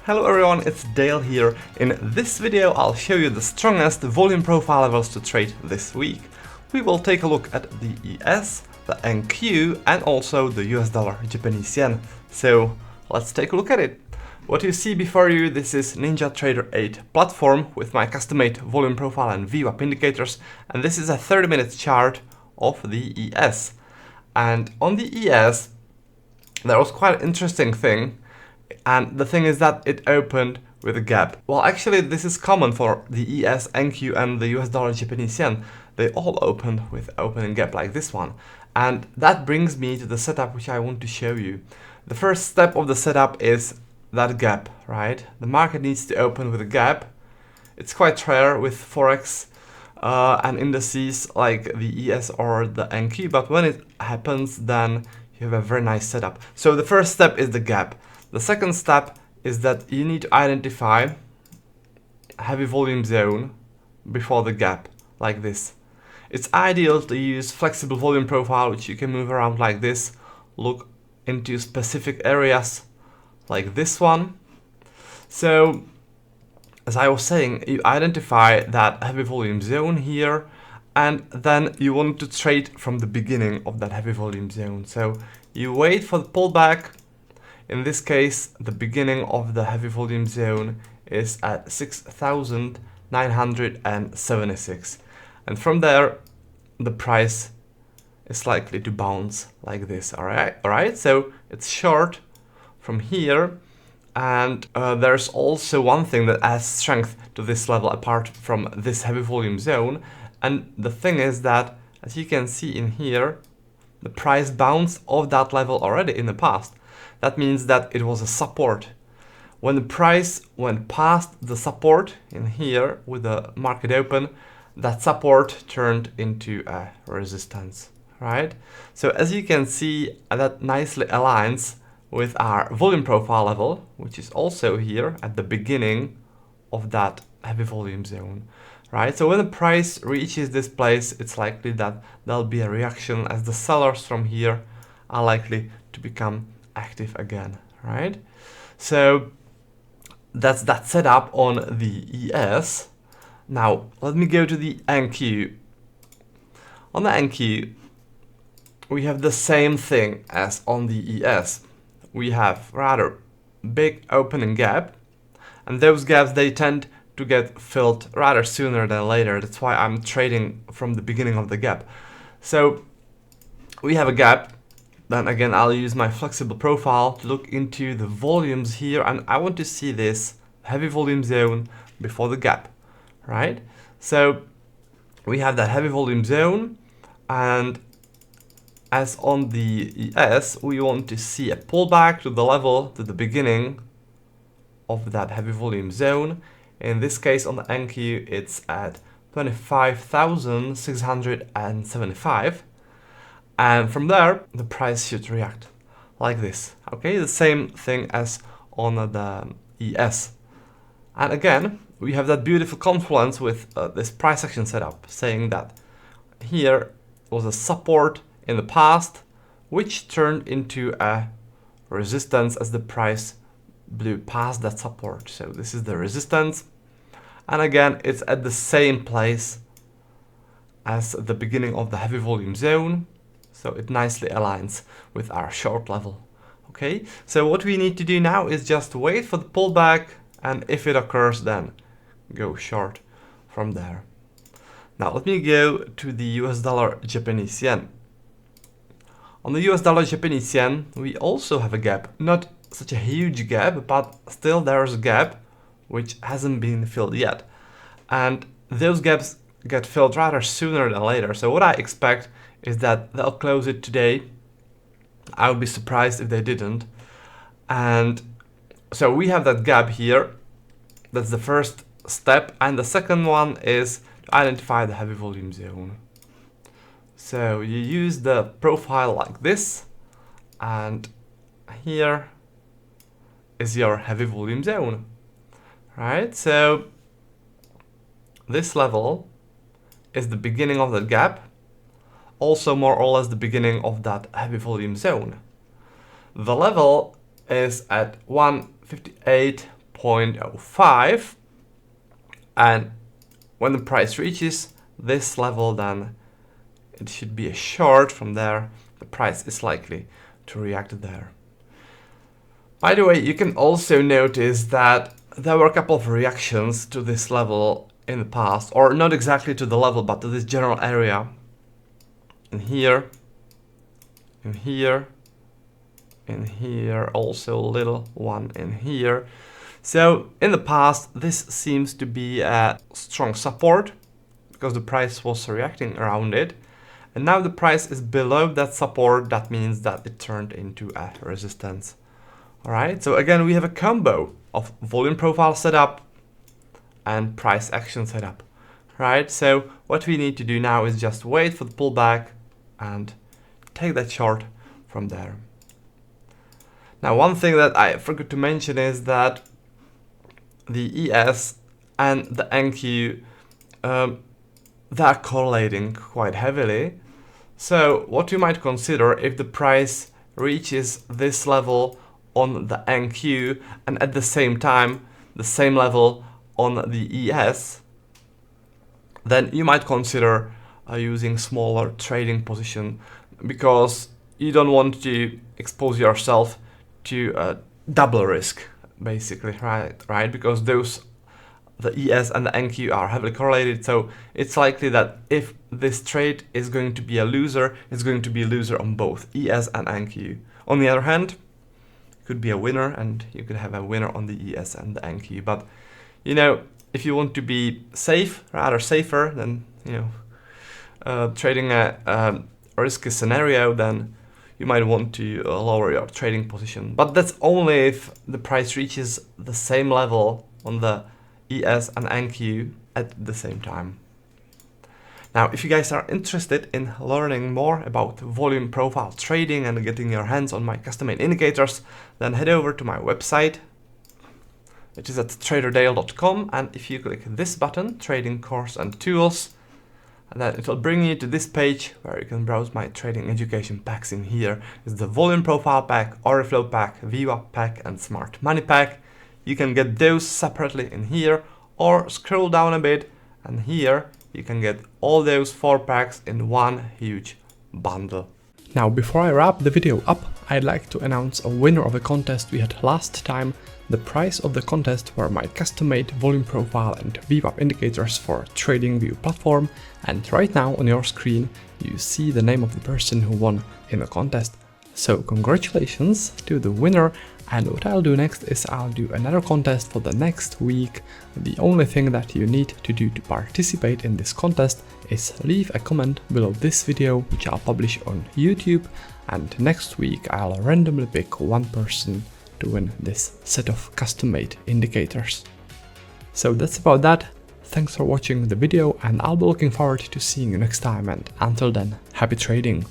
Hello everyone, it's Dale here. In this video I'll show you the strongest volume profile levels to trade this week. We will take a look at the ES, the NQ and also the US dollar Japanese yen. So let's take a look at it. What you see before you, this is NinjaTrader 8 platform with my custom-made volume profile and VWAP indicators, and this is a 30-minute chart of the ES. And on the ES there was quite an interesting thing. And the thing is that it opened with a gap. Well, actually this is common for the ES, NQ and the US dollar Japanese yen. They all opened with opening gap like this one. And that brings me to the setup which I want to show you. The first step of the setup is that gap, right? The market needs to open with a gap. It's quite rare with forex and indices like the ES or the NQ, but when it happens then you have a very nice setup. So the first step is the gap. The second step is that you need to identify a heavy volume zone before the gap, like this. It's ideal to use flexible volume profile, which you can move around like this, look into specific areas like this one. So, as I was saying, you identify that heavy volume zone here, and then you want to trade from the beginning of that heavy volume zone. So, you wait for the pullback. In this case, the beginning of the heavy volume zone is at 6,976. And from there, the price is likely to bounce like this, alright? So it's short from here. And there's also one thing that adds strength to this level apart from this heavy volume zone. And the thing is that, as you can see in here, the price bounced off that level already in the past. That means that it was a support. When the price went past the support in here with the market open, that support turned into a resistance, right? So as you can see, that nicely aligns with our volume profile level, which is also here at the beginning of that heavy volume zone, right? So when the price reaches this place, it's likely that there'll be a reaction as the sellers from here are likely to become active again, right? So that's that setup on the ES. Now let me go to the NQ. On the NQ, we have the same thing as on the ES. We have rather big opening gap, and those gaps, they tend to get filled rather sooner than later. That's why I'm trading from the beginning of the gap. So we have a gap. Then again, I'll use my flexible profile to look into the volumes here, and I want to see this heavy volume zone before the gap, right? So we have that heavy volume zone, and as on the ES, we want to see a pullback to the level, to the beginning of that heavy volume zone. In this case, on the NQ, it's at 25,675. And from there, the price should react like this. Okay, the same thing as on the ES. And again, we have that beautiful confluence with this price action setup, saying that here was a support in the past, which turned into a resistance as the price blew past that support. So this is the resistance. And again, it's at the same place as the beginning of the heavy volume zone. So it nicely aligns with our short level. Okay, so what we need to do now is just wait for the pullback, and if it occurs, then go short from there. Now let me go to the US dollar Japanese yen. On the US dollar Japanese yen, we also have a gap. Not such a huge gap, but still there's a gap which hasn't been filled yet. And those gaps get filled rather sooner than later. So what I expect is that they'll close it today. I would be surprised if they didn't. And so we have that gap here. That's the first step. And the second one is to identify the heavy volume zone. So you use the profile like this, and here is your heavy volume zone, right? So this level is the beginning of the gap, also more or less the beginning of that heavy volume zone. The level is at 158 0.05, and when the price reaches this level, then it should be a short. From there, the price is likely to react there. By the way, you can also notice that there were a couple of reactions to this level in the past, or not exactly to the level, but to this general area. In here, in here, in here, also a little one in here. So in the past, this seems to be a strong support because the price was reacting around it. And now the price is below that support. That means that it turned into a resistance. All right, so again, we have a combo of volume profile setup and price action setup, right? So what we need to do now is just wait for the pullback and take that short from there. Now, one thing that I forgot to mention is that the ES and the NQ, they're correlating quite heavily. So what you might consider, if the price reaches this level on the NQ and at the same time the same level on the ES, then you might consider using smaller trading position, because you don't want to expose yourself to double risk, basically, right? Because the ES and the NQ are heavily correlated, so it's likely that if this trade is going to be a loser, it's going to be a loser on both ES and NQ. On the other hand, it could be a winner, and you could have a winner on the ES and the NQ. But you know, if you want to be safe, rather safer than trading a risky scenario, then you might want to lower your trading position. But that's only if the price reaches the same level on the ES and NQ at the same time. Now, if you guys are interested in learning more about volume profile trading and getting your hands on my custom-made indicators, then head over to my website, which is at traderdale.com, and if you click this button, Trading Course and Tools, and then it will bring you to this page where you can browse my trading education packs. In here is the volume profile pack, order flow pack, VWAP pack, and smart money pack. You can get those separately in here, or scroll down a bit, and here you can get all those 4 packs in one huge bundle. Now, before I wrap the video up, I'd like to announce a winner of a contest we had last time. The prize of the contest were my custom-made volume profile and VWAP indicators for TradingView platform, and right now on your screen you see the name of the person who won in the contest. So congratulations to the winner, and what I'll do next is I'll do another contest for the next week. The only thing that you need to do to participate in this contest is leave a comment below this video, which I'll publish on YouTube, and next week I'll randomly pick one person to win this set of custom-made indicators. So that's about that. Thanks for watching the video, and I'll be looking forward to seeing you next time, and until then, happy trading!